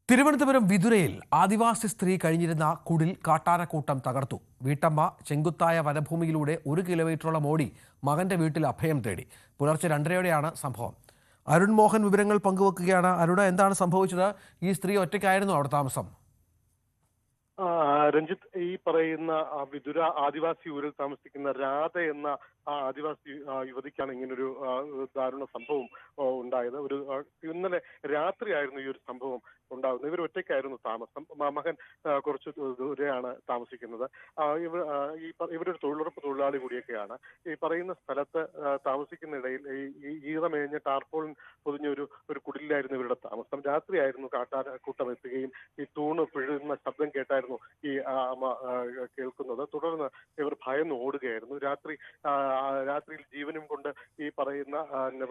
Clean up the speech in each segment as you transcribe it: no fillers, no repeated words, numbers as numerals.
തിരുവനന്തപുരം വിതുരയിൽ ആദിവാസി സ്ത്രീ കഴിഞ്ഞിരുന്ന കുടിൽ കാട്ടാനക്കൂട്ടം തകർത്തു. വീട്ടമ്മ ചെങ്കുത്തായ വനഭൂമിയിലൂടെ 1 കിലോമീറ്ററോളം ഓടി മകന്റെ വീട്ടിൽ അഭയം തേടി. പുലർച്ചെ 2:30-ഓടെയാണ് സംഭവം. അരുൺ മോഹൻ വിവരങ്ങൾ പങ്കുവെക്കുകയാണ്. അരുൺ, എന്താണ് സംഭവിച്ചത്? ഈ സ്ത്രീ ഒറ്റയ്ക്കായിരുന്നു അവിടെ താമസം? രഞ്ജിത്ത്, ഈ പറയുന്ന വിതുര ആദിവാസി ഊരിൽ താമസിക്കുന്ന രാധ എന്ന ആദിവാസി യുവതിക്കാണ് ഇങ്ങനൊരു ദാരുണ സംഭവം ഉണ്ടായത്. ഇന്നലെ രാത്രിയായിരുന്നു ഈ ഒരു സംഭവം ഉണ്ടാകുന്നത്. ഇവർ ഒറ്റയ്ക്കായിരുന്നു താമസം. മകൻ കുറച്ച് ദൂരെയാണ് താമസിക്കുന്നത്. ഇവരൊരു തൊഴിലുറപ്പ് തൊഴിലാളി കൂടിയൊക്കെയാണ്. ഈ പറയുന്ന സ്ഥലത്ത് താമസിക്കുന്ന ഇടയിൽ ഈ ഈറമേഞ്ഞ ടാർപോളിൻ പൊതിഞ്ഞ ഒരു കുടിലായിരുന്നു ഇവരുടെ താമസം. രാത്രിയായിരുന്നു കാട്ടാനക്കൂട്ടം എത്തുകയും ഈ തൂണ് പിഴുന്ന ശബ്ദം കേട്ടായിരുന്നു ഈ അമ്മ കേൾക്കുന്നത്. തുടർന്ന് ഇവർ ഭയന്ന് ഓടുകയായിരുന്നു. രാത്രിയിൽ ജീവനും കൊണ്ട് ഈ പറയുന്ന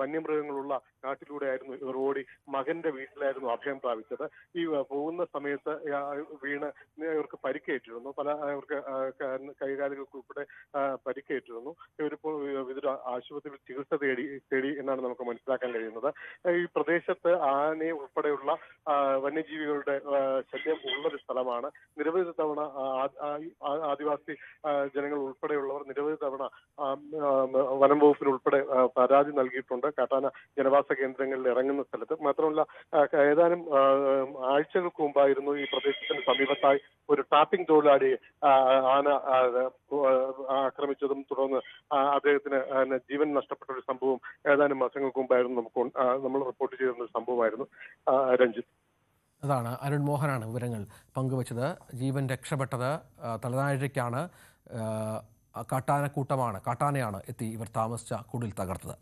വന്യമൃഗങ്ങളുള്ള കാട്ടിലൂടെയായിരുന്നു ഇവർ ഓടി മകന്റെ വീട്ടിലായിരുന്നു അഭയം പ്രാപിച്ചത്. ഈ പോകുന്ന സമയത്ത് വീണ് ഇവർക്ക് പരിക്കേറ്റിരുന്നു. ഇവർക്ക് കൈകാലുകൾക്ക് ഉൾപ്പെടെ പരിക്കേറ്റിരുന്നു. ഇവരിപ്പോൾ വിവിധ ആശുപത്രിയിൽ ചികിത്സ തേടി എന്നാണ് നമുക്ക് മനസ്സിലാക്കാൻ കഴിയുന്നത്. ഈ പ്രദേശത്ത് ആനയെ ഉൾപ്പെടെയുള്ള വന്യജീവികളുടെ ശല്യം ഉള്ളൊരു സ്ഥലമാണ്. നിരവധി തവണ ആദിവാസി ജനങ്ങൾ ഉൾപ്പെടെയുള്ളവർ നിരവധി തവണ വനം വകുപ്പിൽ ഉൾപ്പെടെ പരാതി നൽകിയിട്ടുണ്ട് കാട്ടാന ജനവാസ കേന്ദ്രങ്ങളിൽ ഇറങ്ങുന്ന സ്ഥലത്ത്. മാത്രമല്ല, ഏതാനും ആഴ്ചകൾക്ക് മുമ്പായിരുന്നു ഈ പ്രദേശത്തിന് സമീപത്തായി ഒരു ടാപ്പിംഗ് തൊഴിലാളിയെ ആന ആക്രമിച്ചതും തുടർന്ന് അദ്ദേഹത്തിന് ജീവൻ നഷ്ടപ്പെട്ട ഒരു സംഭവം ഏതാനും മാസങ്ങൾക്ക് മുമ്പായിരുന്നു നമ്മൾ റിപ്പോർട്ട് ചെയ്തിരുന്ന ഒരു സംഭവമായിരുന്നു. രഞ്ജിത്ത്, അതാണ് അരുൺ മോഹനാണ് വിവരങ്ങൾ പങ്കുവച്ചത്. ജീവൻ രക്ഷപ്പെട്ടത് തലനാഴിക്കാണ്. കാട്ടാനയാണ് എത്തി ഇവർ താമസിച്ച കുടിൽ തകർത്തത്.